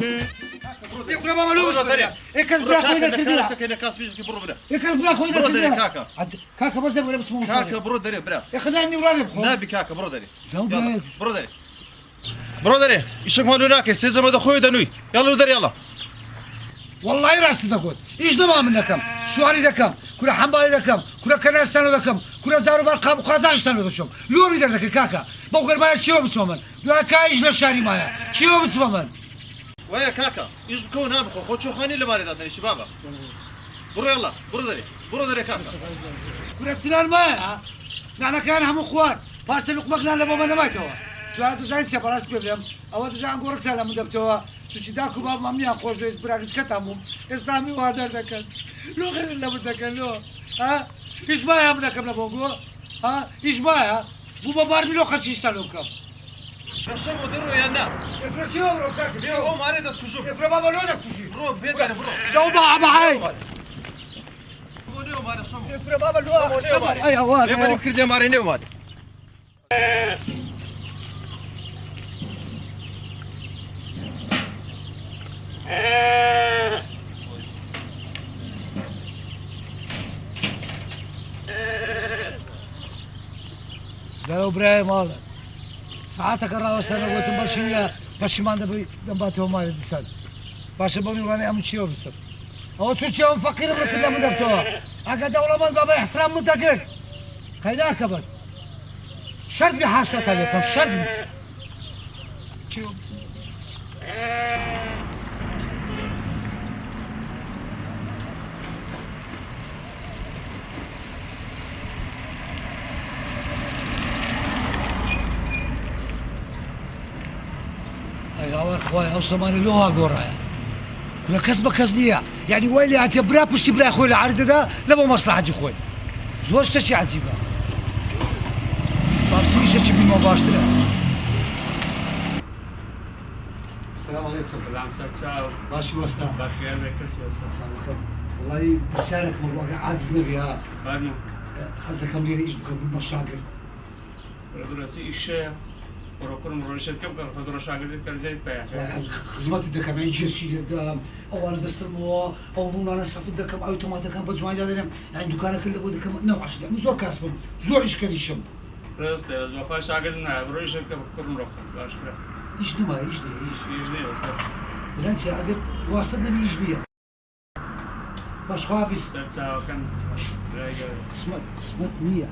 يقول بابا لو بس اكل برا خويا كذا كاين كاس فيك برو بلا اكل برا خويا برو دري كذا كاكا كاكا بس ولا بس مو كاكا برو دري برا اخذني وراني بخو نبي كاكا برو دري يلا يلا برو دري برو دري ايش مالو ناك سيزم هذا خويا دنوي يلا دري يلا والله راسي تقول ايش ضمان منكم شواري دكم كل حنبالي دكم كل كناستانو دكم كل زارو برقاب قازانستانو دشم لو بيدر دك كاكا بوغر ما شيو بسمن لا كايش للشاري مايا شيو بسمن ويا كاكا ايش بكون هم خو شو خاني اللي ماري دادني شبابا برو يلا برو دري كاكا كل سنان مايا نحن كان هم اخوان فارس لقمقنا لبابا ما توا شو هذا زين سبراس بيبلم او زين غورك سلام مدبتوا سوشي داكو باب مامي اخوش ديس براكس كتامو اسامي وهذا دكن لو غير اللي بدكن لو ها ايش بايا بدك قبل بونغو ها ايش بايا بو باربي لو خشيش تلوكم شو مديرو يا نا افرشيو روكاك بيو ما اريد تكشوف بابا لو تكشي برو بيدر برو جو بابا هاي مونيو مال شو بابا لو سمر اي هواد يبغى نكردي مارينيو مال قالوا ابراهيم هذا ساعتك الراوس انا قلت مبشر باش ما ندبي دباتهم مال الانسان باش بوني راني ام تشيو بس هو تشيو فقير بركض من دبتوها اقعد دوله من بابا احترام متاكد خيداك بس شرط بحاشوك عليكم شرط تشيو بس يا اخوي اوصل ماني لوها قرايه ولا كسبه كسديه يعني ويلي اعتبرها بس برا اخوي العرض ده لا مصلحه اخوي زوجت شي عزيبه طابسي شي بالمباشره السلام عليكم سلام سلام ماشي وسطا بخير بك السلام والله بسالك من الواقع عاجزنا بها خادم حزتك كم ليره ايش بك بالمشاكل ردرسي الشيء وركون مرشد كم كان فدرا شاغل كان زي بيع خدمتي ده كمان شيء قدام او انا بستلموا او انا صف ده كم اوتوماتيك كان بجمع جادنا يعني دكانك اللي بده كم نوع عشان مو زو كاسب زو ايش كان يشم راس ده زو فا شاغلنا برشد كم كرم رقم باش فرق ايش نما ايش ليه بس زين ساعد وصلنا بيجي بيه باش خافيس ساعه كان سمت 100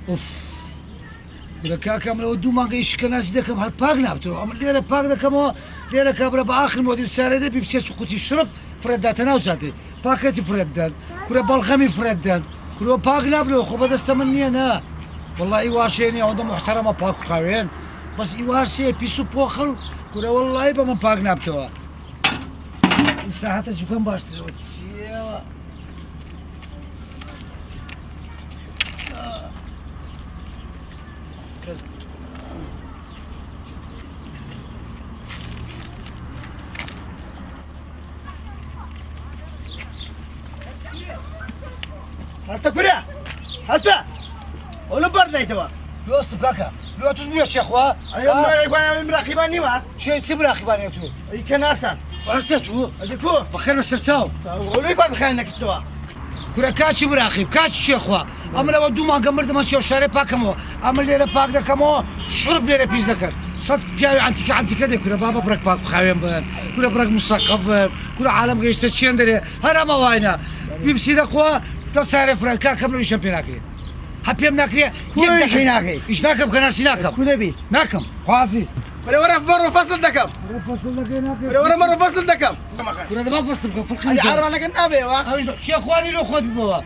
اوف إذا كاكم لو دو ما قيش كناس دكم هالباغنا بتو أم ليرة باغ دكم ليرة كابرا بآخر موديل السعر ده بيبسي شقوتي الشرب فردات أنا وساتي باكتي فردان كره بالخمي فردان كره باغنا بلو خو بدست مني أنا والله إيواشيني عوضة محترمة باغ قوين بس إيواشي بيسو بوخل كره والله بمن باغنا بتو الساعة تشوفن باشتري وتسيا هسه كوريا هسه ولا برد توا لو استبكاكا لو تزبي يا شيخ وا ايوه مراقباني ما شيء سيبنا خباني تو اي كناسا ورستو اديكو بخير مسرتاو ولا يقعد خانك توا كورا كاتش براخيب كاتش شيخ وا اما لو دو ما قمرت ما شو شاري باكمو اما ليره باك دكمو شرب ليره بيز دكر صد پیاوی ئەنتیکە دێ کورە بابە بڕێک پاک خاوێن بن کورە بڕێک موسەقەف بن کورە عالەم گەیشتە چێن دەرێ هەر ئەمە وایە بیبسی دەخوا لە سارێ فرەن کاکەم لە ئیشەم پێ ناکرێت هە پێم ناکرێت ئیشی ناکەی ئیش ناکەم کە ناسی ناکەم کو دەبی ناکەم خواحافیز وەرە وەرە بەڕۆ فەسڵ دەکەم وەرە وەرە مەڕۆ فەسڵ دەکەم کورە دەما فەسڵ بکەم ئەی عارەبانەکە نابێەوە چێ خواری لۆ خۆت ببەوە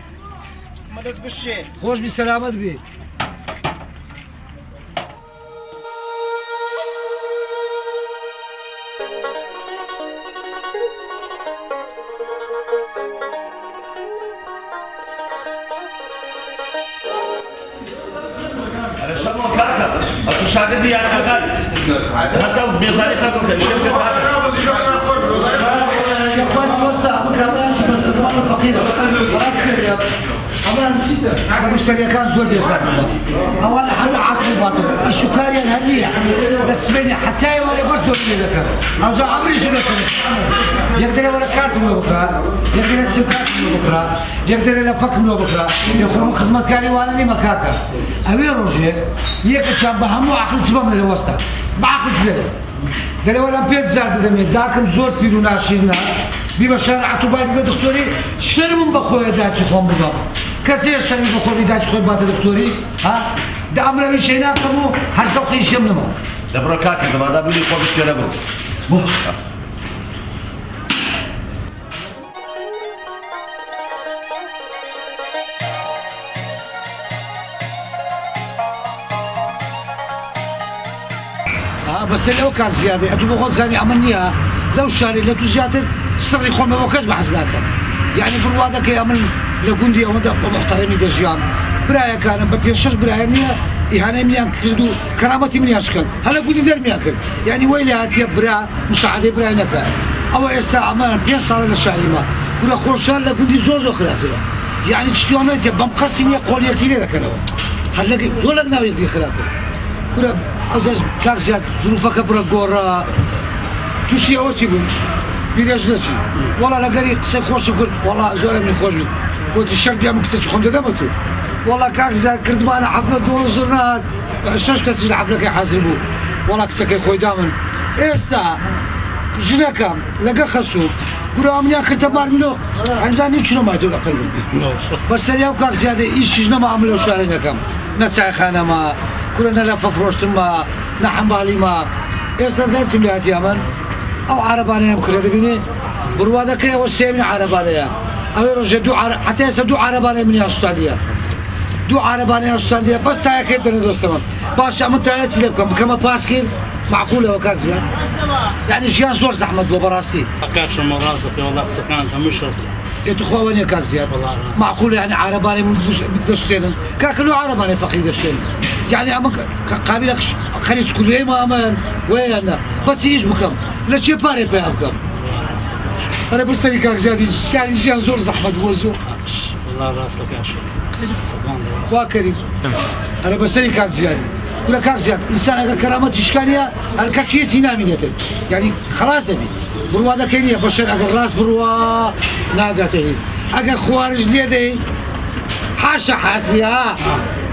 مەدەت بشێ خۆش بی سەلامەت بی أنتو شاهدين يا أخوان هسه بيزاري خلاص يا اخوان وسط مكانش بس زمان الفقير خلاص كده اما المشتري كان زول يسافر اولا حلو عقل باطل الشكاري الهنيه بس بيني حتى ولا برضو لك عاوز عمري شنو يقدر ولا كارت من بكره يقدر السكات من بكره يقدر الفك من بكره يخرج خدمه كاري وانا لي مكاكا ابي روجي يك شاب همو عقل سبب من الوسط بعقل زين دل ولا بيت زاد دمي داكم زور بيرو ناشينا بيبا شارع باید به دکتری شرمون بخواه داچی خوام بگم کسی شرمی بخواه داچی خواه باید دکتری ها ده امر میشینا کمو هر سو خیشیم نما دبرو كاكي دبا دا بيلي خوبش كده بو بس لو كان زياده اتو بغض زاني عملنيها لو شاري لو زياده سري خوما وكز بحزناك يعني بالوادك يا من لو كنتي او محترمي دجيان برايا كان ببيشش برايا نيا إهانة ميان كردو كرامتي من يشكل هلا قولي دير ميان كرد يعني ويلي هاتي برا مساعدة برا نكا أو استعمال بين صار للشعيمة ولا خرشان لا قولي زوج خلاصة يعني تشتيونات يبقى مقصين يقول يكيني لك أنا هلا ولا ناوي يدي خلاصة كنا أوزاز كارزات ظروفك برا قورا توشي أوتي بن بيرجلتي والله لا قري قصة خوش قلت والله زول من خوش قلت الشرق بيعمل قصة خندق دمتو والله كارزات كرت معنا حفلة دور زرنات شاش كسر الحفلة كي حاسبو والله قصة كي خوي دامن إستا جناكم لقى خسوب قولوا أمني أكرت بار منو عندنا شنو ما يدور قلبي بس اليوم كارزات إيش جنا ما عملوا شارنا كم نتسع خانة ما كلنا لفة فروشت ما نحن بالي ما إستا زين سميات يامن أو عربانية مكرة بيني برواده كي وسيم عربانية أو يرجع حتى يسدو عربانية من السعودية دو عربانية السعودية بس تايا كيف تندوسهم باش عملت على سلبكم كما باسكين معقولة وكاك زين يعني شيء زور زحمة وبراستي فكرش مراسك والله سكانتها مشرف يتخواني كاك زين معقولة يعني عربانية مدرسين كاكلو عربانية فقير دشتين يعني أما قابلك خليج كلية ما أمان وين بس يجي بكم لا شيء باري بيعكم أنا بستني كاك زين يعني شيء زور زحمة وزور والله راسك يا شيخ واكري أنا بستني كاك زين ولا كاك زين إنسان أجر كرامات إشكالية الكاكية سينامية يعني خلاص دبي بروا ده كينيا بشر أجر راس بروا ناقته أجر خوارج ليه حاشا حاسيا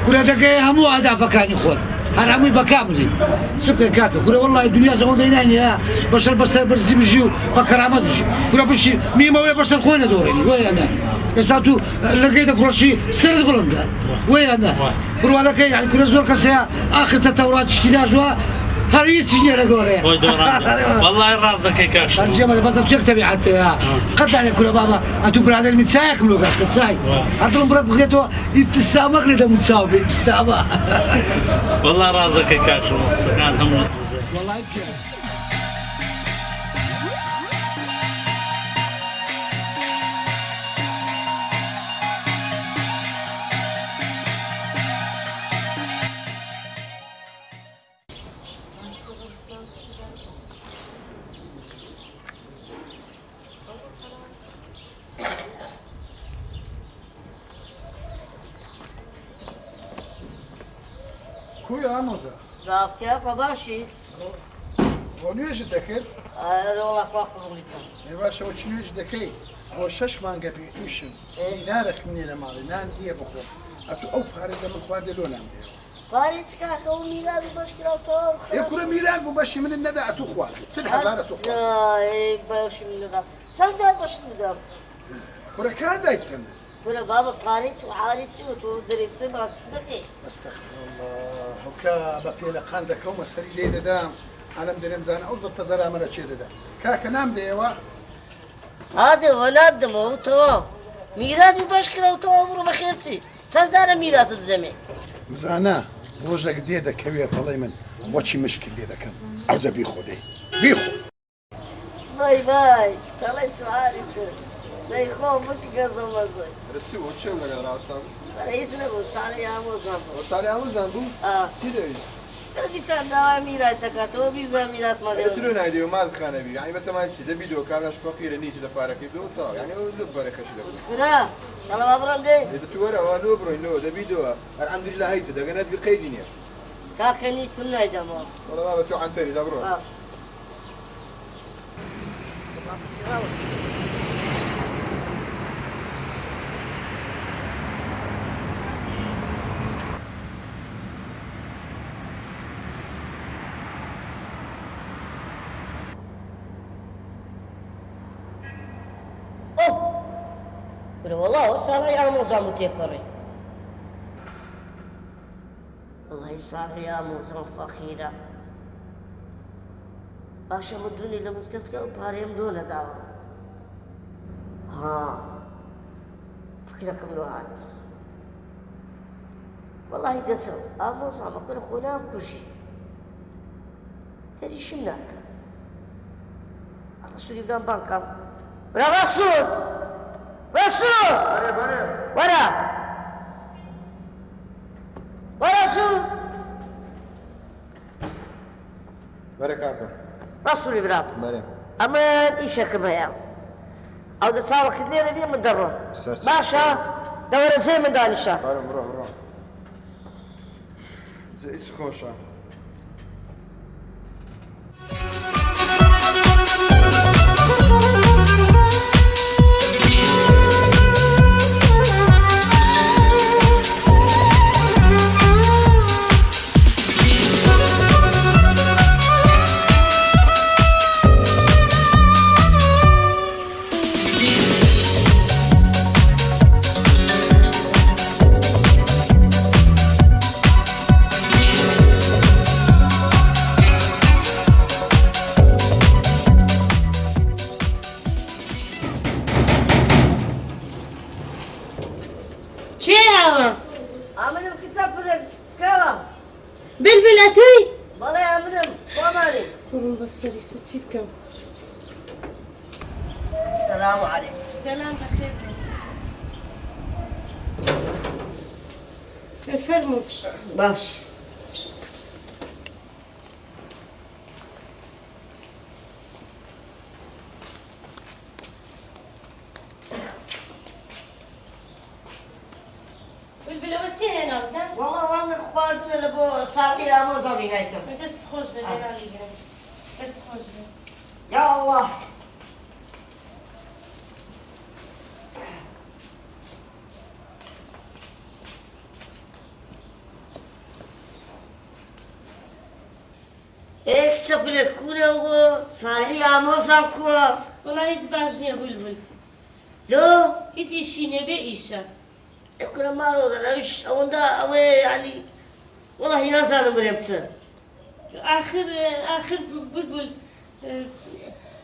ولا دقي همو هدف كان يخوض أنا عمي بكاملي سبك كاتو كل والله الدنيا زمان ديناني يا بشر برزي بيجيو بكرامات بيجي كل بشي مية ويا بشر خوينا دوريني وين أنا يساتو لقيت كل شيء سرد بلندا وين أنا بروا هذا كي يعني كل زور كسيا آخر التوراة اشتداجوا هريس يجي لقوري والله راسك يكاش الجمل بس تشك تبعت يا قد على كل بابا أنتو برادر متسايق ملو قاس كتساي أنتو برا بخيتو ابتسامك لده متساوي ابتسامة والله راسك يكاش سكانتها والله يبكي كويا عموزة ضافتها فباشي ونيش دكير والله فاقر وليتها يا باشا وشنيش دكي هو شش مانجا بيشم نارك مني لمالي نان دي بخو اتو اوف هاري من خوار دي لولا باريس كاكا وميلاد وبشكرا وطوام يكون ميلاد مبشي من الندى أتوخوان 6000 أتوخوان اي باش من الغاب صدق باش من الغاب كورا كادا يتم كنا بابا باريس وعاريس وتودريس ما تصدقي استغفر الله هكا بقي لقان دا كوما سري ليدا دام أنا مدري مزان أرض تزرع مرة شيء دا كاكا نام ديوا هذا ولاد دمو تو ميلاد وبشكرا وطوام رو بخيرتي صدق ميلاد الدمي مزانا روجك ديدا كوية طلعي من وشي مشكل ديدا كان عاوز بيخو دي بيخو باي باي طلعت عاريس لا يخوف بك قزم مزوي رتسي وشو ولا راسنا رئيس نبو سالي عمو زنبو وصاري عمو زنبو چی داری؟ تردي سالنا ميلاد تكاتو بيزا ميلاد ما ديو اتلون هيدي وما الخانة بي يعني متى ما يصير ده فيديو كامل فقير نيتي دفارك يبدو طا يعني لب بري خشلك مسكنا يلا بابران دي إذا تورا وانو برو إنه ده فيديو الحمد لله هيته ده قنات بقيدين كاكني تنا يدمو والله ما بتوع عن تاني ده برو والله صار يا موزام تيكوري والله صار يا موزام فخيرة باشا مدوني لمسكفته وباريم دون داوا ها فكركم له هذا والله دسو موزام أقول خونا كوشي تري شناك الرسول يبدأ بانكا رسول رسول ورا ورسول بركاته رسول إبراهيم مريم أمان إيشك بيا أو تتصاوى كثير بيه من درو باشا دورة زي من دانشا برو زي خوشة عملم كتاب كلام بلبلتي والله عملم ومالي فرون بصري ستي بكم السلام عليكم سلام بخير فرموا باش بلبلتي هنا ودا والله اخبارنا لبو صار لي لا موزه بيناتهم بس خوش بدي بس خوش يا الله ايش تبغى كوره و صاري عموزه كوا والله يزباجني بلبل لو هيك إشي نبي إيشا كنا ما رودا ليش أوندا أو يعني والله ينزل مريمتن آخر بلبل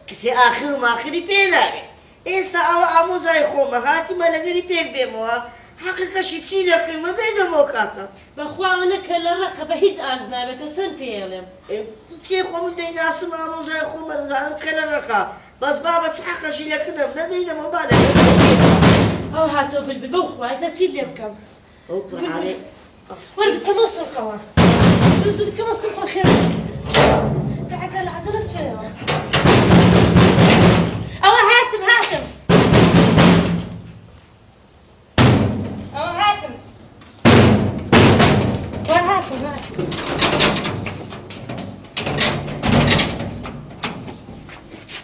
كسي آخر ما آخري بينامي إستا أو عموزه يخوما هاتي ما لقري بين بيموا حقيقة شتي لكن ما بينه موكاكا بخوا أنا كلا رقبة هيز أجنبي كتن بيلم تي خوم دي ناس ما عموزه يخوما زعلان كلا رقا بس بابا تحقق شي لكن ما دينا مو بالك هاو هاتو بلبل بخوا إذا تسيد لي بكم أكبر عليك ورب كم وصل خوا زوزو كم وصل خير تعال عزلك شيء أو هاتم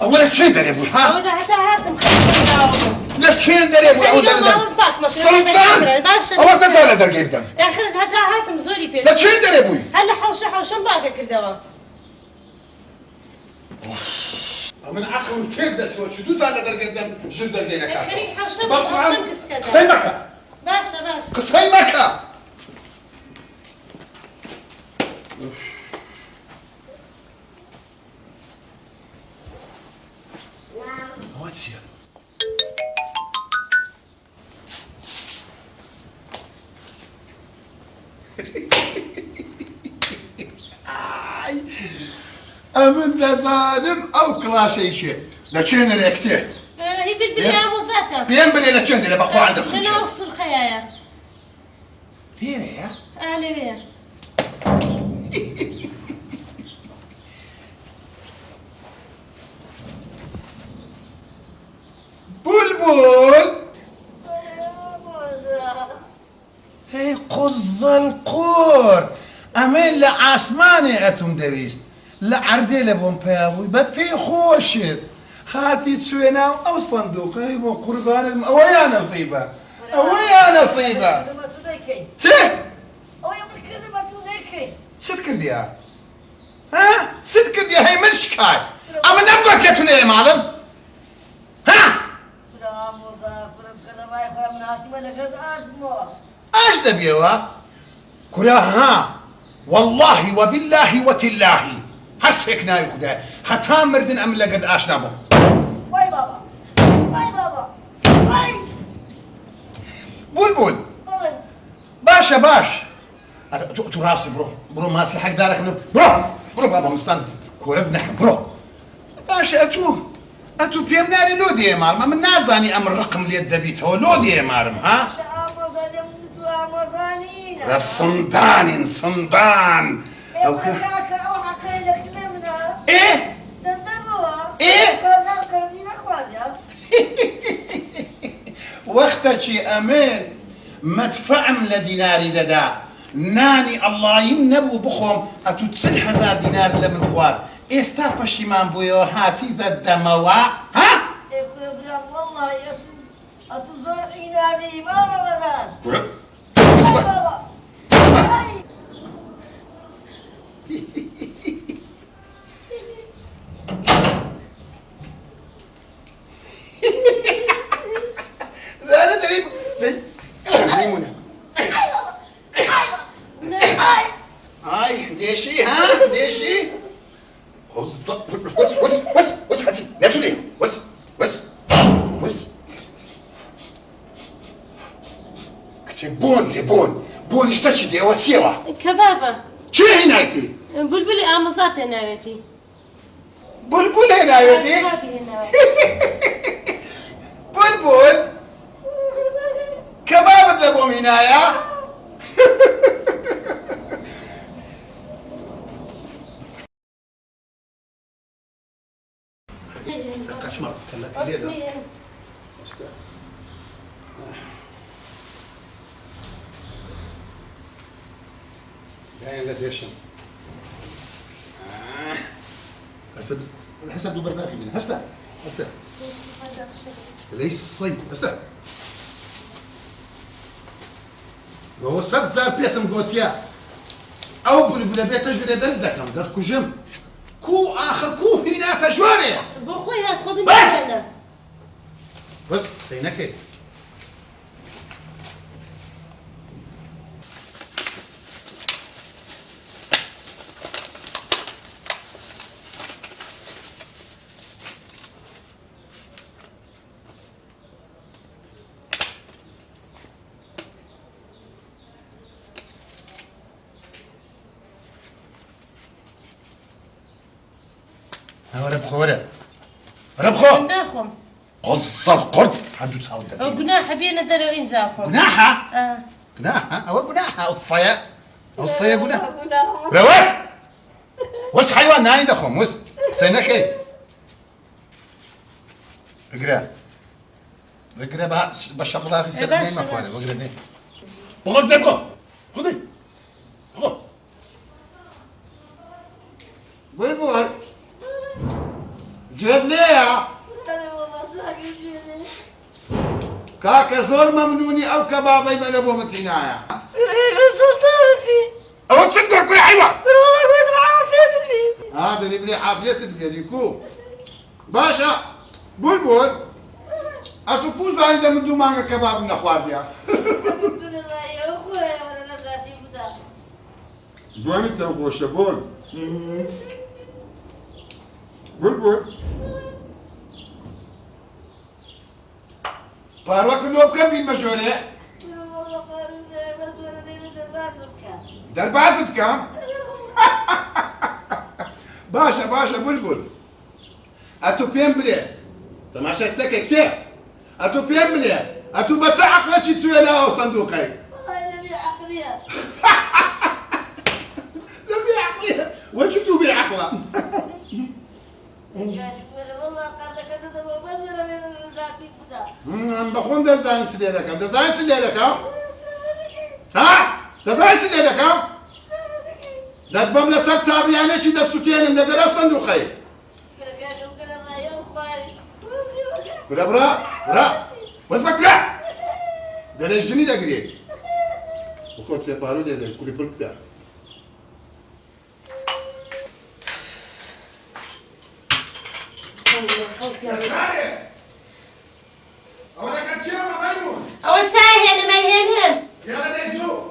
أول شيء ده يا أبوي ها أو ده هاتم خلينا لەچێن دەرێ بوو ئەو دەردەم سڵتان ئەوە دەزان لە دەرگەی بدەم ئاخرت هەتا هاتم زۆری پێ لەچێن دەرێ بووی هەر لە حەوشەم باگە کردەوە من عقلم تێک دەچوە چ دووزان لە دەرگەی بدەم ژر دەرگەی نەکات خەریک حەوشەم کسکەدا قسەی مەکە باشە قسەی مەکە ئەوە چییە؟ ئەمن دەزانم ئەو کڵاشەی چێ لەچێن دەرێ کچێ هی بلبلی ئامۆزاتە پێم بڵێ لەچێن دەرێ بە قوڕان دەخۆم لەناو سورخەیە لێرەیە؟ لەوەیە بولبول هی قوزەڵ قۆر ئەمێن لە ئاسمانێ ئەتوم دەویست لە عەردێ لە بۆم پێیابووی بە پێی خۆشت هاتی چوێناو ئەو سندوقەی بۆ قوربانم ئەوەیان نەسیبە ئەوەیان نەسیبە چێ؟ چت کردیە؟ ها؟ چت کردیە هەی من شکای ئەمە نەبگۆتێتونەیە ماڵم؟ ها؟ ئاش دەبیەوە؟ کورا ها والله وبالله وتالله هەر شتێک ناوی خودای هەتا مردن ئەم لەگەت ئاش نابوو بولبول باشە باش تو ڕاستی بڕۆ ماسی حەقدارەکەم بڕۆ بابا مستان کۆرەت نەکەم بڕۆ باشە ئەتوو پێم ناری لۆ دێمارمە من نازانی ئەم ڕقم لێت دەبیتەوە لۆ دێمارم ها رە سندانین سندان وەختەکی ئەمێن مەدفەعم لە دیناری دەدا نانی ئەڵڵایم نەبوو بخۆم ئەتوو 40,000 دینار لە من خوارد ئێستا پەشیمان بوویەوە هاتی دەدەمەوە ها؟ زانە دەریم ئای دێشی ها دێشی وەس هەتی نەتونێ وەس کچێ بۆن دێ بۆنیشتە چی دێوە چیەوە کەبابە چی هێنایتی بولبلی ئامۆزات هێناوێتی بولبول هێناوێتی بولبول کەبابت لە بۆ مینایە لا ديشن هسه الحساب دوبر باقي منها هسه ليش صيد هسه هو صد زار بيتم قوتيا او بلبل بيت جوري دندكم دركو جم كو اخر كو هنا تجواري بۆ خۆی هات خۆ بنێنە بس سينكي ربخو ناخۆم قص القرد هادو تساوي ئەو گوناحە بێنە دەرەوە ئینجا خۆم جناحة جناحة أو جناحة أو الصيا جناح روس وس حيوان ناني دخوم وس سينكي اقرا بقى بالشغلة في سنة ما اخواني واقرا دي وخذ زيكو خذي خذ بلبل جيب ليه كاكا زور ممنوني او كبابي من ابو متينايا سلطانت فيه او تصدق كل حيوان والله قلت عافيت فيه هذا اللي بلي حافية تدقليكو باشا بلبل اتوكو زايدة من دو مانغا كباب من اخواتيا بوني تنقوش بون بلبل باروك نوب كم بين مجهولة دربازت كم باشا بلبل اتو بيم بلي تماشا استكي كتير اتو بيم بلي اتو بتسع عقلك تسوي لها صندوقي والله نبي عقلية نبي عقلها وش تبي عقلها والله قال لك انت بس انا ذاتي فدا بخون دزاين سليلك دزاين سليلك ها دزاين سليلك دبم لسات صار يعني شي دسوتين النقره صندوقي كلا برا واسمع كلا ده الجني ده قريب وخوت سيبارو ده كل برك ده أول ساعة هنا ما يهنم يلا نيزو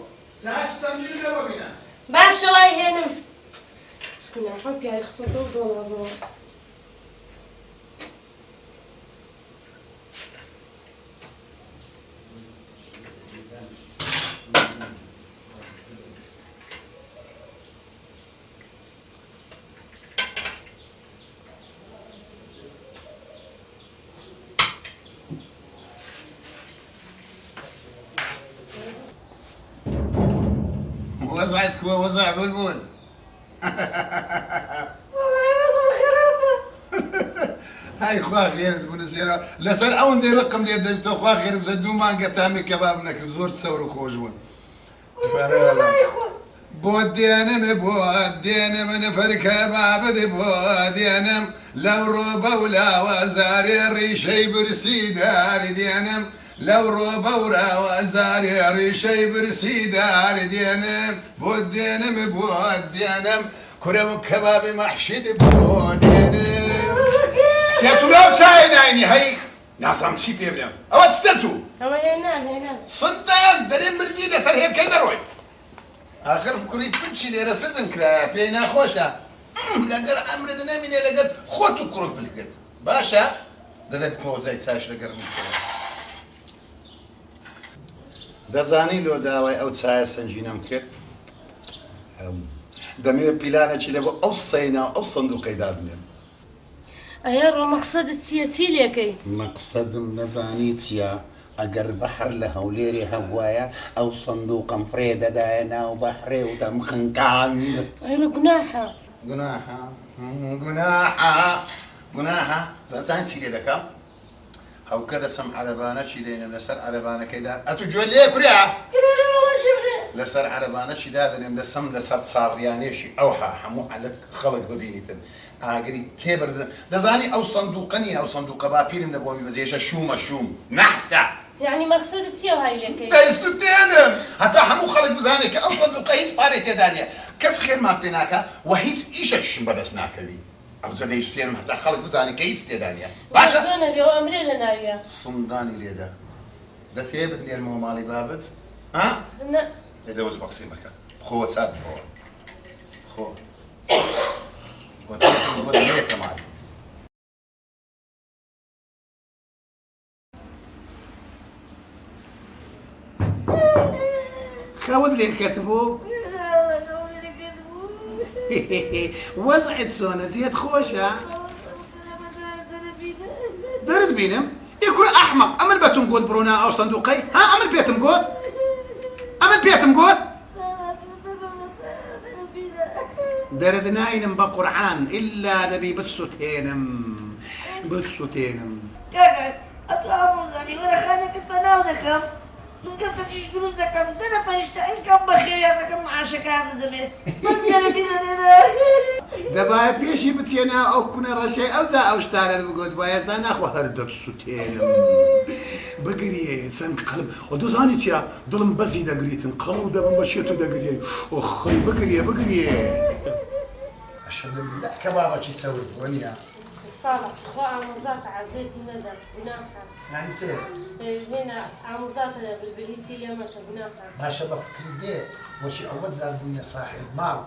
ساعة تستمجيل جوا بينا باش شوي هنا سكون عقب يا يخسر دور وزعتك ووزع بلبل هاي خواه خير تكون سيرة لسان او ندير رقم لي يد خواه خير بزدو مانقا تعمل كباب منك بزور تصور خوجون بودينم من فرك باب بودينم لو روبا ولا وزاري الريشي برسي دار دينم لو روبا ولا وزاري الريشي برسي دار دينم بودينم كرم كباب محشد بودينم تياتو لو تساين عيني هاي ناسم تشي بيبنم او تستلتو هو هنا صدق دليل مردي لسر هيك كيدروي آخر فكري بمشي لي رسزن كلا بينا خوشة لقر عمري دنا من لقر خوتو كروف بالقد باشا ده بكو زي تساش لقر من ده زاني لو داوي او تسايا سنجينا مكر دمي بيلانا شي لبو او صينا او صندوقي دابنا أيارو مقصد السياتي ليكي مقصد نزاني تيا اگر بحر لهوليري هوايا او صندوق مفريدة داينا وبحري ودمخنكان أيارو قناحة زين سيدي دكا او كذا سم عربانة شي دينا لسر عربانة كيدا اتجول ليه كريا لسر عربانة شي دادا دسم لسر صار يعني شي اوحى حمو على خلق ببينيتن اقري تبر دزاني او صندوقني او صندوق بابير من ابومي بزيش شوم نحسه يعني مقصد السيو هاي ليكي تيستين حتى حمو خلق بزانك او صندوق هيت فاريت دانيا كس خير ما بيناك وهيت ايشش بدسناك لي او زاد يستين حتى خلق بزانك هيت دانيا باشا زونا بيو امري لنا ويا صنداني ليدا ده ثيبت ندير مو مالي بابت ها لا اذا وز بقسيمك خو صار خو قلت ليه مالي خاود ليه كتبوا وزعت سونة زياد خوشة درد بينم يكون احمق امل باتم قود برونا او صندوقي ها امل بيتم قود درد ناينم بقرعان الا دبي بتسوتينم كاكا اطلع مزاري وانا خانك التناول بس قبل تجيش دروس ده كم سنة فرشت إن كم بخير يا كم عاشق هذا دمي بس يا ربي دەبایە پێشی بچێنە ئەو کونە ڕەشەی ئەوزا ئەو شتانت بگوت با ێستا ناخوا هەردەت سووتێنم بگرێ چەند قەڵم و دۆزانی چیە دڵم بەزی دەگریتن قەڵم دەبم بە شێت و دەگرێ ئۆخی بگرێ ئەشهەدو بالله کە بابەکی چەورت بۆ نییە صالح خوا ئامۆزات عەزێتی مەدە گوناحە یعنی چێ هێنا ئامۆزاتە بلبلیسی لێمەکە گوناحە باشە بە فکری دێ بۆچی ئەوەت زار بووینە ساحب ماڵ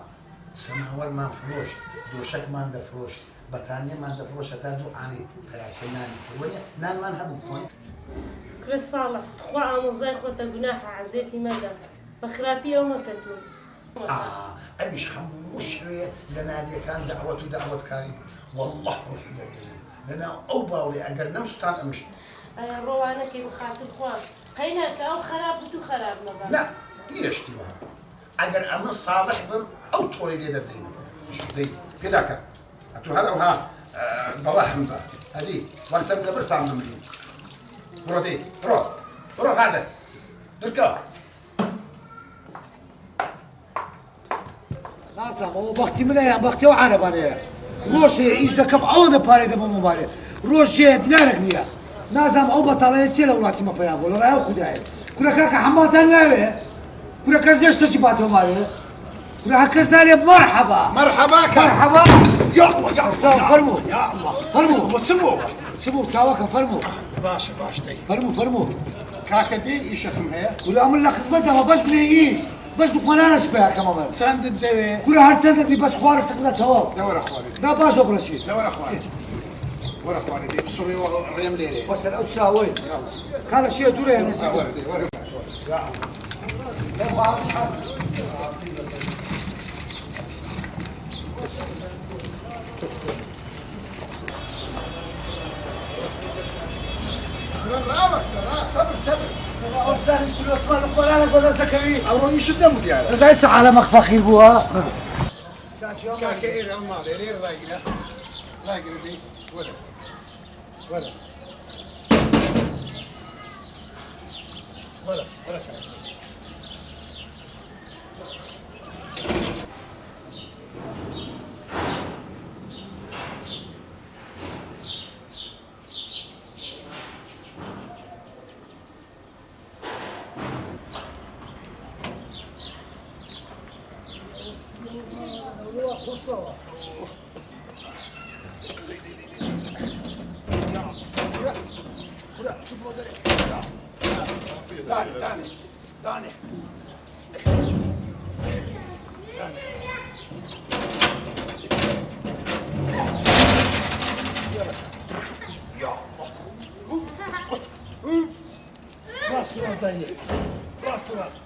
سەماوەرمان فرۆش دۆشەکمان دەفرۆشت بەتانیەمان دەفرۆش هەتا دوو عانی پەیاکەی نانی وەنیە نانمان هەبوو بخۆین کرێ صالح خوا ئامۆزای خۆتە گوناحە عەزێتی مەدە بە خراپی ئەو مەکەتون ئەویش هەموو شوێ لە نادیەکان دەعوەت و داوەتکاری والله ڕوحی دەگەین لەناو ئەو باوڵێ ئەگەر نەمستان ئەمش ئەیا ڕۆوانەکەی بخاتر خوا قەینەکە ئەو خراپ بوو تو خراپ مەبە لا گشتی وە ئەگەر ئەمە ساڵح بم ئەو تۆڕی لێ دەردەینم دەی پێداکە ئەتو هەر ئەوها بەڕەحم بە ئەدی وەختەم لە بەرسان بمرین بڕۆ دەی بڕۆ غادە درکەوە نازم ئەوە بەختی منە یان بەختی ئەو عارەبانەیە ڕۆژێ ئیش دەکەم ئەوە دەپارێ دەبم مبارێ ڕۆژێ دینارێک نییە نازم ئەو بەتاڵەیە چێ لە وڵاتی مەپەیان بۆ لە ڕای ئەو خودایە کوڕەکە کە حەماتان ناوێ کوڕە کەس دێشتۆکی باتەوە ماڵێ کوڕە کەس نالێ مەرحەبا مەرحەبا یا الله فەرموو فەرموو چ بوو چاوەکە فەرموو باشە باش دەی فەرموو کاکە دێ ئیشەکەم هەیە کوڕە ئەمن لە خزمەتەوە بەس بنێ ئیش بەس بخۆنانەش پێیاکەمە من چەندت دەوێ کوڕە هەر چەندێکی بەس خوارە سقدەتەوە دەوەرە خوارێت دا باش دۆبڕەچی دەوەرە خوارێت وەرە خوارێت دێ بسوڕێەوە ڕێم لێرێ بەسەر ئەو چاوەی کارە شیە دوورە نزیک وەرە دێ وەرە ئەوستانی سلۆسمان لە خۆرانە بۆ دەست دەکەوی ئەوڕۆ ئیشت نەبوو دیارە ڕزای چ عالەمەک فەقیر بووە کاکە ئێرە ئەم ماڵێ لێرە ڕاگیرە ڕاگیرە دەی وەرە وەرە وەرە دانێ ڕاست و ڕاست دایە ڕاست و ڕاست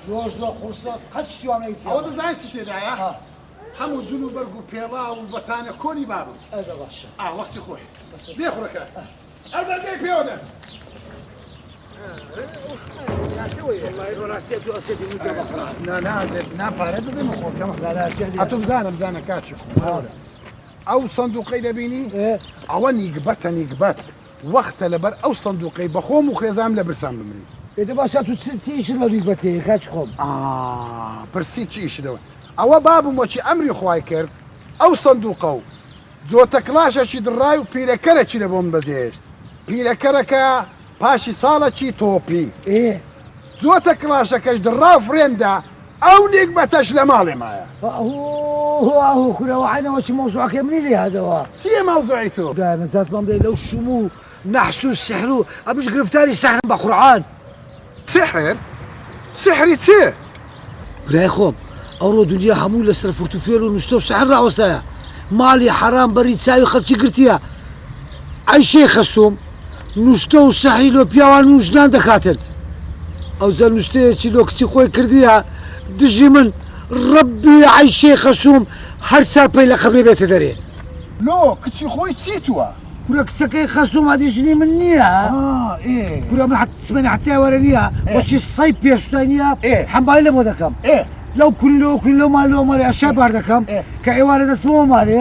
زۆر زۆر قورسە قەت شتیوانەی ئەوە دەزانێت چ تێدایە هەموو جون و بەرگ و پێڵا و بەتانە کۆنی بابم ئەدە باشە وەختی خۆی دێ خوڕەکە ئەدە دێ پێوەدە نازێت ناپارە دەدەمە خۆکەمە ئەتو بزانە کاچی خۆمەوە ئەو سندوقەی دەبینی ئەوە نیگبەت وەختە لەبەر ئەو سندوقەی بەخۆم و خێزام لە برسان بمرین ئێدە باشە تو چیش لە ریگبەتەیە کاچ خۆم پرسی چیشتەوە ئەوە بابم وەچی ئەمری خوای کرد ئەو سندوقە و جۆتە کلاشەکی دڕای و پیرەکەرەکی لە بۆم بەزێر پیرەکەرەکە پاشی ساڵەکی تۆپی جۆتە کلاشەکەش دڕا فرێندا ئەو نیگبەتەش لە ماڵێ مایە کورەوە عینەوەچی مۆزوعەکە منی لێ هاتەوە چییە ماوزوعی تۆ نەجاتمان بدەی لەو شوم و نەحس و سحر و ئەمش گرفتاری سەحرم بە قورعان سحری چێ برای خۆم ئەوڕۆ دنیا هەموو لەسەر فورتوفێل و نوشتە و سەحر ڕاوەستایە ماڵی حەرام بەری چاوی خەڵکی گرتیە ئەی شێخە سووم نوشتە و سەحری لۆ پیاوان نوژنان دەکاتن ئەو زە نوشتەیەکی لۆ کچی خۆی کردیە دژی من ڕەبی ئەی شێخە سووم هەر چاپەی لە قەبرێ بێتە دەرێ لۆ کچی خۆی چیتووە کورە کچەکەی خەسووم ئەدیژنی من نییە کورە من سمێنی حتای وەرە نییە وەچی سەی پێشتای نییە حەمبای لە بۆ دەکەم لەو کولۆ مالۆ مەڵێ ئەشای بار دەکەم کە ئێوارە دەستمەوە مالێ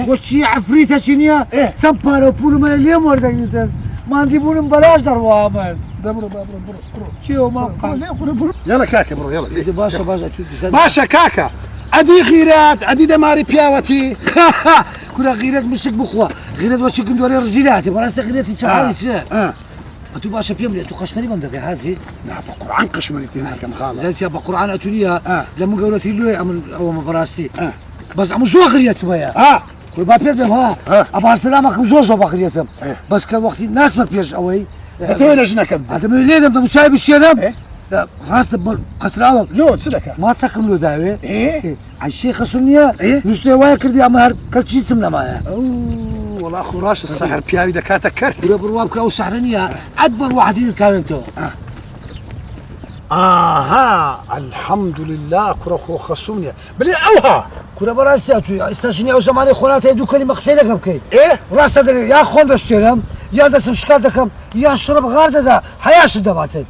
وەچی عەفریتەچی نییە چەند پارە و پوولمە لێم وەردەگیرتن ماندی بوونم بەلاش دەڕوا من دبرو برو برو شو ما يلا كاكا برو يلا باشا باشا كاكا ادي غيرات ادي دماري بياوتي كنا غيرات مسك بخوا غيرات واش كندوري رزيلاتي ولا غيراتي شحال اتو باشا بيملي اتو قشمري بمدك يا حازي لا بقرعان قشمري هناك كم خالص زيت يا بقرعان اتونيا لما قولتي له او براستي بس عمو زو غريت مايا كل ما بيد بها ابا سلامك زو بخريتهم بس كان وقت الناس ما بيش قوي اتو لجنا كم هذا من ليه ده مسايب الشنب لا خلاص قطراوه لو تصدق ما تسكم له داوي ايه الشيخ سنيا نشتي وايا كردي امهر كل شيء سمنا معايا والله خراش السحر بياوي دكاتك كر ولا بروابك او سحرنيا اكبر واحد كان انت الحمد لله كرخو خصونيا بلي اوها كره براساتو استشني او زماني خونات يدو كلمه قصيده كم كي ايه راس يا خون دشتلم يا دس مشكلتكم يا شرب غارده ده حياش دباتك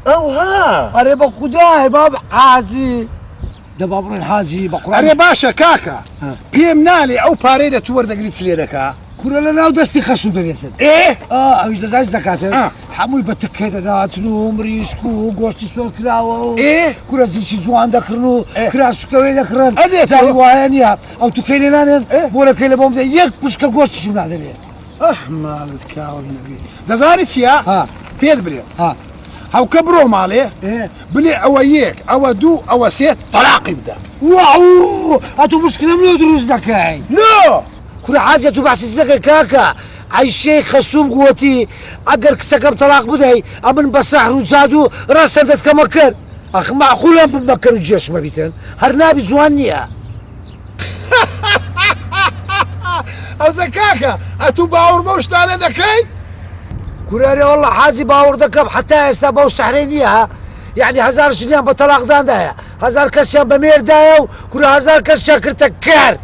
اوها اري بخداي باب حاجي ده باب الحاجي بقران اري باشا كاكا بيم نالي او باريده تورد قريت لي دكا كره لا ودستي خشو دريتن ايه اوش ده زكاتن حمول بتك هذا داتنو مريسكو غوشتي سو كراو ايه كره زي جوان دكرنو كراس كوي دكرن زي وانيا او تكيلنان بولا كيل بوم يك بشك غوشتي شو نادري مالت كاول النبي دزاني يا بيد بلي هاو كبروا مالي بلي اويك او دو او سيت طلاق يبدا واو هاتو مشكله من دروز دكاي لا كل حاجه تبع الزكا كاكا اي شيء خصوم قوتي اقر كسكب طلاق بداي امن بصح وزادو راسدت كمكر اخ معقولا بمكر الجيش ما بيتن هرنابي زوانيا او زكاكا اتو باور موش تاع دكاي كوراري والله حاجي باور دكب حتى يستبو سحرينيها يعني 1000 شنيان بطلاق دايا 1000 كسيان بمير دايا كورا 1000 كسيان كرتكار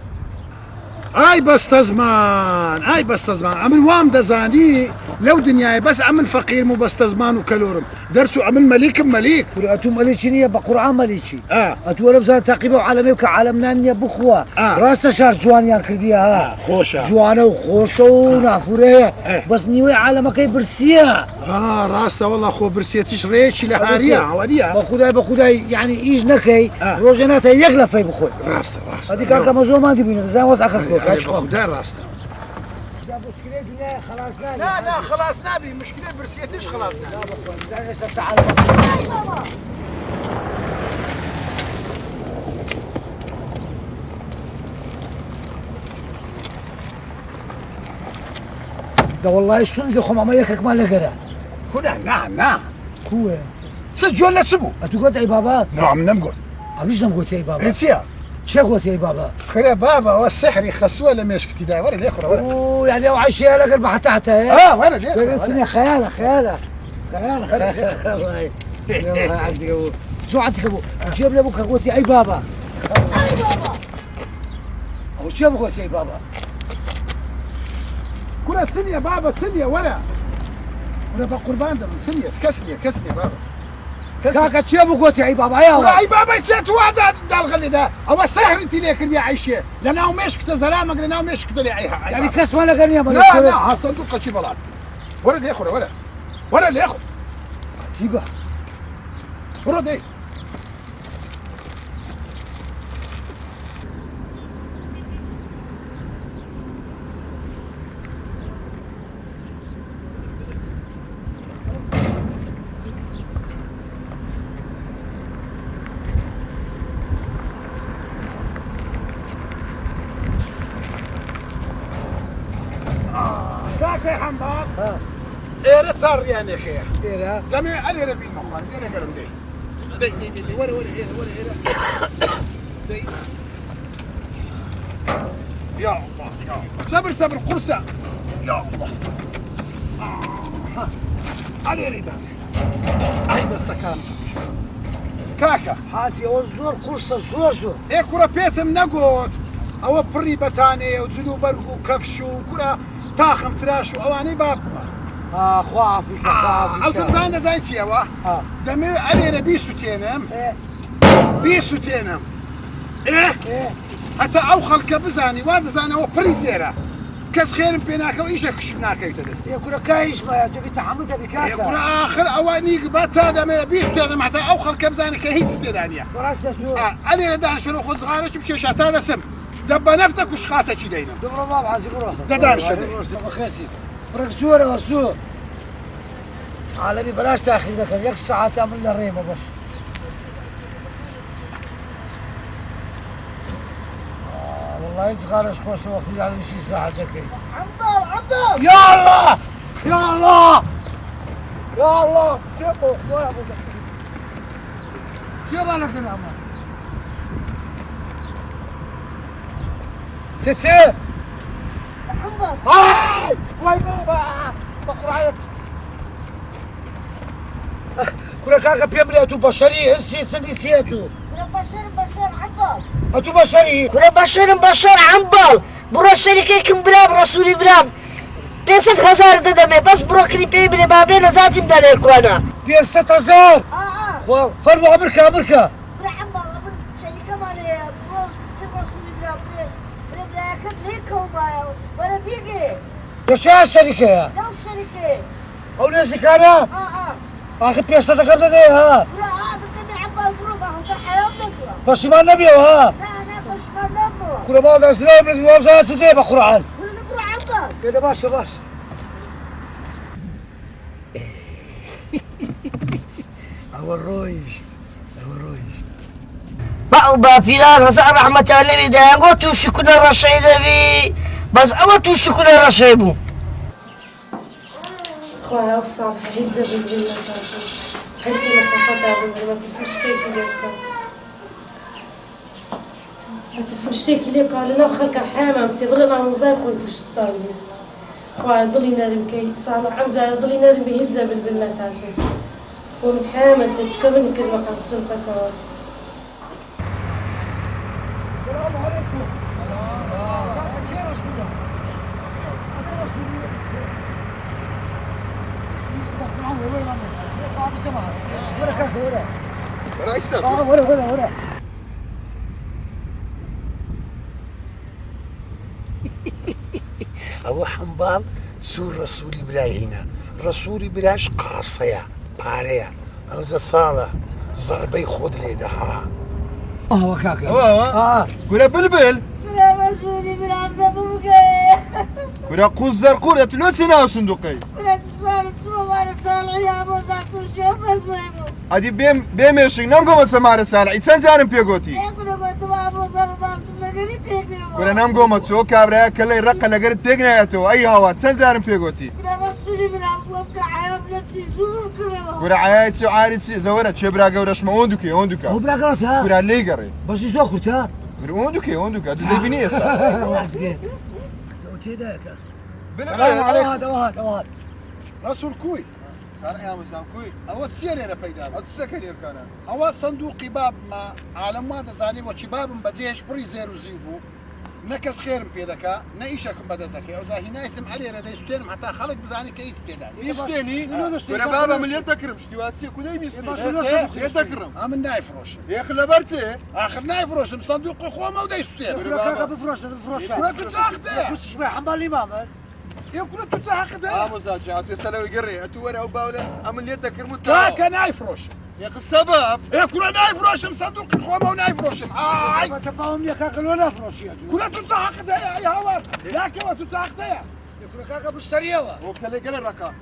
اي بس تزمان امن وام دزاني لو دنياي بس امن فقير مو بس تزمان وكلورم درسوا امن مليك اتو مليكي بقرعان مليكي اتو رمزان تعقيبه وعالمي وكعالمنا نيا بخوا راس شهر جوانيان كرديها خوشة جوانا وخوشة ونافوريه بس نيوي عالمك برسيه راسته والله خو برسيتش ريتشي لهاريا وديها بخداي يعني ايج نكي روجناتها يغلى في بخوي راسته هذيك كان مزول ما دي زي وسع كفوك خدها راسته مشكلة دنيا خلاص نابي لا خلاص نابي مشكلة برسيتش خلاص نابي هسه ساعة ده والله شنو دي خم عمايلك ما لقرا كنا نعم كوه سجل لا تسبو اتقول اي بابا نعم نمقول عميش نمقول اي بابا انسيا شكوت يا بابا خير بابا والسحر يخسوه لما يشكتي دا ورا ليه ورا اوه يعني لو عايش لك البحر تحتها ورا ليه خيالك والله يلا عندك ابو شو عندك ابو جيب لي ابوك قلت اي بابا اي بابا او شو قلت اي بابا كنا تسنيا بابا تسنيا ورا بقربان دم تسنيا كسنيا بابا كاكا تشيبو قلت اي بابا يا اي بابا يسات واحد دال غلي ده او سحر انت ليك يا عايشه لانه مش كنت زلامك لانه مش كنت لي يعني كسمه لك يا لا صندوق شي بلاد ورا لي اخر ورا لي اخر سيبه ورا دي كاكا يا حمار ايه صار يعني خير ايه دمي علي ربي المخان انا قرم دي ورا دي يا الله صبر قرصه يا الله علي ريدان عيد استكان كاكا حاسي زور قرصه زور ايه كرة بيتم نقود او بري بتاني وزلو برقو كفشو كرة تاخم تراشو اواني باب خوافك او تنزانا زين سيوا دمي علينا بيسو تينم ايه حتى او خلق بزاني واد زاني او بري زيرا کەس خێرم پێ ناکەەوە ئیشە کشم ناکەیتە دەستی يكون كايش ما تبي تحمل تبي كاكا کوڕە ئاخر ئەوانیک بە تا دەمێ بیست تێدەم هەتا ئەو خەڵکە بزانێت کە هیچ تێدا نییە فراسة شو ئەلێرە دانیشتنەوە خۆ زغارەی بچێشە تا دەسم دەبە نەفتە کوشخاتەکی دەینم دبر ما بعزي بروح ددان شدي. خسي برك زورة وسو عالمي بلاش تاخير ذاك يك ساعة تعمل لنا ريمة بس والله صغار خوش وقت يعني شي ساعة ذاك عمبال يا الله يا الله يا الله شوفوا ولا ابو شو بالك يا عمر تسي عمبال وای بابا بقرعت كل كاكا بيملي بشري هسي سديسيتو بشر عمبال اتو بشري كنا بشر عمبال برو الشركة كم برام رسولي برام 500,000 ددمي بس بروكلي بيبري بابين ذاتي مدالي كوانا 500,000 فرموا امريكا برا عمبال ابن شركة مالي برو كتير رسولي برام بري بلاكت ليك وما ولا بيجي ايش الشركة يا لو الشركة او ناسي كانا اخي 500 كم ده ها برا ددمي عمبال برو بحث حياة نتوى بس ما النبي ها لا بس ما نمو كل ما درس لهم من وابزات سدي بقرعان كل ده برو عمبال كده باش الرويشت با فلان هسا رحمة الله دا قلت شكرا رشيد بي بس أوتو شكرا رشيبو خويا الصالح هزة بالله حسي لك خطأ بالله ما ترسمش تاكي لك ما ترسمش تاكي لك على خلك حامة بتقول لنا مزاي خوي بوش ستارلي خويا ضلي نارم كي صالح عمزة ضلي نارم بهزة بالله تاكي ومن حامة تشكرني كلمة قد سلطك السلام عليكم ورا ئەوە حەمباڵ سوور ڕسووری برای هینە ڕسووری براش قاسەیە پارەیە ئەوجە ساڵە زەربەی خۆت لێدەها هو كاكا كورة بلبل برا رسولي برا بوكي كورة قوز زرقورة تلو تناو صندوقي برا تسوال تروار صالح يا ابو زاكو شو بس مهمو ادي بيم يشيك نام قومت سمارة سالعي تسان زارم بيقوتي يقول قلت ما ابو زاكو بانتم لقري بيقني كورة نام قومت سو كابرا كلا يرقى لقرد بيقناياتو اي هوا تسان زارم بيقوتي برا رسولي برا بوكي عياب نتسيزو كروا كورة عياتي وعارتي زورة تشبرا قورش ما اوندوكي هو اوندوكا بلا كراس ها كورة اللي قري بس يسوق كرتا كورة اوندوكي تزيفيني يسا السلام عليكم هذا ڕسوول کوی سالعي يا مسام كوي ئەوە سێرێرە پەیدا او تسكن يركانا ئەوە سندوقی بابمە عالمما دەزانی وەچی بابم بەجێش پڕی زێر و زیو بوو نەکەس خێرم پێ دەکا نە ئیشەکەم بەدەستەکەی ئەو زاهینایتم ئەلێرە دەیسوێنم هەتا خەڵک بزانی کە هیچ تێدا يستني كورة بابا من يتكرم شتواتي كوداي بيستني يتكرم من نایفرۆشم يا اخي لبرتي آخر نایفرۆشم سندوقی خۆمە و دەیسوێن كاكا بفروش كورة تجاختەیە بس شبه حمال الامام كورة تجاختەیە مزاج عطي سلوي قري اتو ورا وباوله ام اللي يتكرم کاکە نایفرۆشم يا اخي السبب كورة نایفرۆشم سندوقی خۆمە و نایفرۆشم ئای ما تفاهم يا كاكا ولا فروش يا كورة تجاختەیە ئەی هاوار لاکەوە تجاختەیە كاكا مشتريها وكلي قال الرقم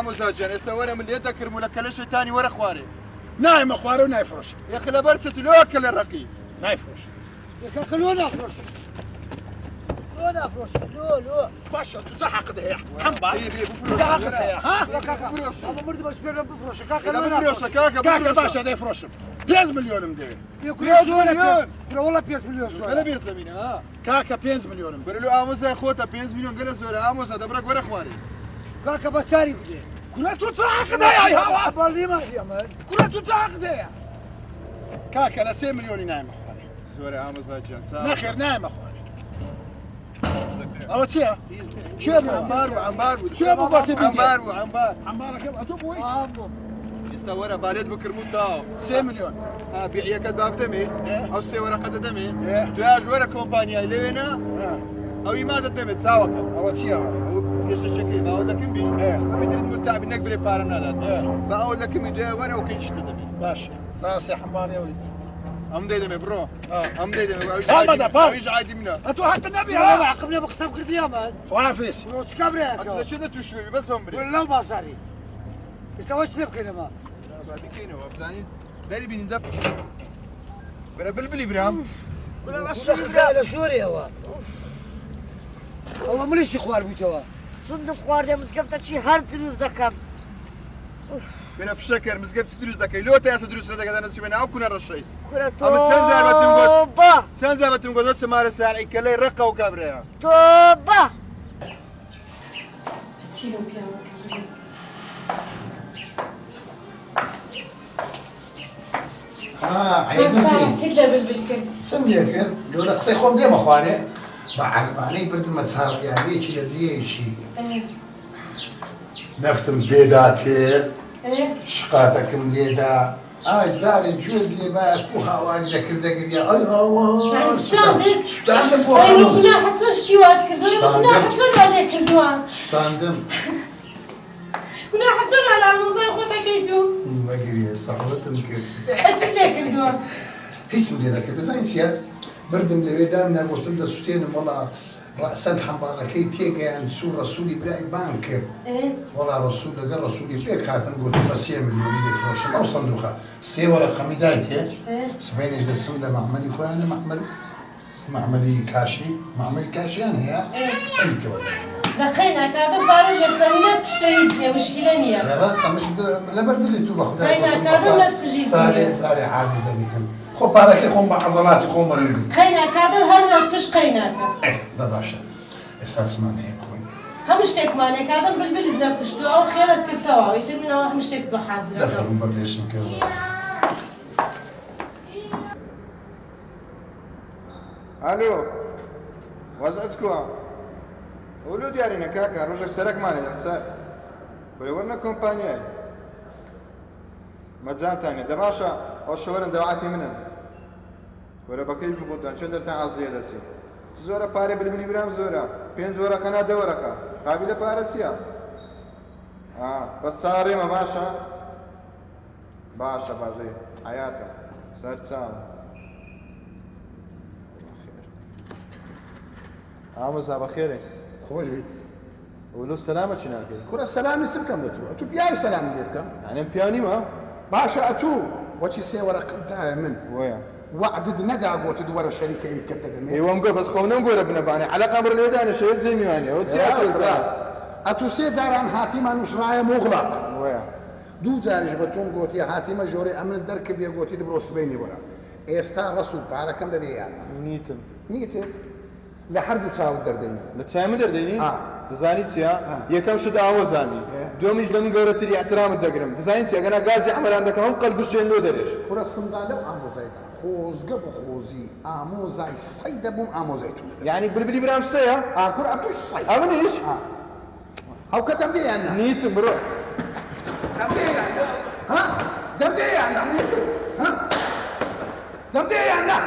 مزاج استا ورا من اللي يتكرم ولا كل شيء ثاني ورا خواري نايمە خوارە و نایفرۆشم يا اخي لبرتي لو اكل الرقي نایفرۆشم يا كاكا لو فروش لو باشا تجاختەیە حەمبا بفروش تجاختەیە ها يا كاكا انا مرضي بس بفروش كاكا بفروش كاكا کاکە باشە دەیفرۆشم 5 ملیۆنم دەوێت يا بياز كل مليون. والله 5 مليون انا سؤال بيا زمينه ها کاکە 5 ملیۆنم قول له اموزا خوتا 5 مليون قال زوره اموزا دبرك ورا خواري كاكا بتساري بدي كورة تجاختەیە ئەی هاوار حمال الامام يا مان كورة تجاختەیە کاکە لە 3 ملیۆنی نایمە خوارێ زوره اموزا جان نەخێر نایمە خوارێ ئەوە چییە؟ چێ عمار چێ بوو بەتە بیدێ عمار عمارەکەم ئەتۆ بووی؟ استا ورا باليد بكرمو تاو 3 ملیۆن بيعيا كداب دمي او سي ورا قد دمي إيه. دواج ورا كومبانيا لينا ئەوی مادە دەبێت چاوەکە ئەوە چیەوە؟ ئەو پێشەشەکەی باوە دەکەم بی ئەمەدرێت مرتاب نەک برێ پارەم نادات بە ئەوە دەکەمی دوێ وەرە ئەو کەی شتە دەبێت باشە ڕاستی حەمبارەوەی ئەم دەی دەمێ بڕۆ ئەم دەی دەمێ ئەویش عادی منە ئەتو حەقت نەبی عقبنا بقسم كردي امان خوافیس وش كبريك ئەتو لە چێ دەتوشوێ بەس بەم برێ ولا بازاري استوى شنو بكينا ما بکەینەوە بزانین دەری بینی دەب برە بلبلی برام ولا لا شوري هو مليش خوار بيتوا صندوق خواردە مزگەفتە چی هەر دروست دەکەم برە فشەکەر مزگەفت دروست دەکەی لۆ تا یاسە دروست دەکەدانە چی بێنە ئەو کونە ڕەشەی کورە ئەمە چەند زار بەتم گوت تۆبە چەند زار بەتم گوت چمارە ساعی کەلەی ڕقە و کابرەیە تۆبە چی لەم پیاوە کردی؟ عیدسی چیت لە بلبل کرد؟ سم لێ کرد لۆ لە قسەی خۆم دێمە خوارێ بە عەربانەی بردممە چاڕیارەیەکی لە جێیشی نەفتم پێدا کرد شقاتەکەم لێدا ئای زاری گوێت لێ باە کو هاواری دەکردەگریا ئەی هاوا سوتاندم بۆ هەنووز گوناحە تۆ شتی وات کردووە گوناحە تۆ لێ کردووە سوتاندم گوناحە تۆ لە ئامۆزای خۆت دەکەیتو وەگریە سەحڵەتم کرد چیت لێ کردووە؟ هیچم لێ نەکرد دەزانین چیە بردم لەوێ دام نەگوتم دەسوتێنم وەڵا ڕەسەن حەمبارەکەی تێگەیان سوور ڕەسوولی برای بان کرد وەڵا ڕەسوول لەگەڵ ڕەسوولی پێک هاتم گوتم بە 3 ملیۆنی دەیفرۆشم ئەو سندوقە 3 وەرەقەمی دایتێ سبەینێش دەچم لە مەحمەدی خۆیان لە مەحمەدی کاشیان هەیە ئەیکەوە دەخەینە کاتە بارە لە سەرینەت کوشتەویست نیە مشکلە نییە ڕاست ئەمەش لەبەر دڵی تو بەخدا کاتە نەت کوژیست نییە سارێ عاجز دەبیتن خۆ پارەکەی خۆم بە عەزەڵاتی خۆم وەرەگرت قەینا کاتە هەر نەت کوش قەیناکە بە باشە ئێستا چمان هەیە بخۆین هەموو شتێکمانێ کاتەم بلبلت نەکوشتووە ئەو خێرت کردەوە ئیتر منەوە هەموو شتێک بە حازرەکە دەفەرم بە بێشم کردەوە ئالۆ وەزعت کووە ئەولو دیارینە کاکە ڕۆژێک سەرەکمانێ سەر بەێ وەرنە کۆمپانیای مەجانتانێ دەباشە ئەو شەوەرن دەواتی منن وەرە بەکەی بۆتان چێ دەرتان ئازیە دەچێت زۆرە پارێ بلبلی برام زۆرە 5 وەرەقەنا 2 وەرەقە قابلە پارە چییە؟ بەس چاڕێمە باشە باشە باشەی حیاتە سەر چاوە ئامۆزا بەخێرێ خۆش بیت ولو سلامە چی ناکەی کوڕە سەلامی چ بکەم دەتوە ئەتوو پیاوی سەلامی لێ بکەم ئەنێم پیانیمە باشە ئەتوو وەچی 3 وەرەقەتدایە من وەیە وعدت نەدا گۆت دووەرە شەریکە ئیلکەت دەگەمێ ئێوەم گۆ بەس خۆم نەمگۆرە بنەبانێ عەلەقەم بڕ لێدانە شەوێت جێ میوانێ ئەو چی ئەتوو 3 جاران هاتیمان وشڕایە مۆغڵاق وەیە 2 جاریش بە تۆم گۆتی هاتیمە ژۆرەی ئەمن دەرکردێ گۆتی دەبڕۆ سبەینی وەرە ئێستا ڕەسوو پارەکەم دەدەیە نیتم نیتت لە هەردوو چاوت دەردەینە لە چایمە دەردەینی دەزانی چیە یەکەم شت ئاوەزانی دومیش لە من گەورەتری احترامت دەگرم دەزانی چی ئەگەنا گازی عەمەلان دەکەم ئەو قەلب بشێن لۆ دەرێش کوڕە سمدا لەو ئامۆزایدا خۆزگە بە خۆزی ئامۆزای سەی دەبووم ئامۆزایتون یعنی بلبلی برام سەیە کوڕە ئەتوش سەی ئەمنیش هەوکە دەمدەیاننا نیتم بڕۆ دەمدەیاننا دەمدەیاننا دەمدەیاننا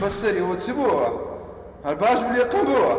بەسەری ئەوە چ بووە هەر باش بلێقم بووە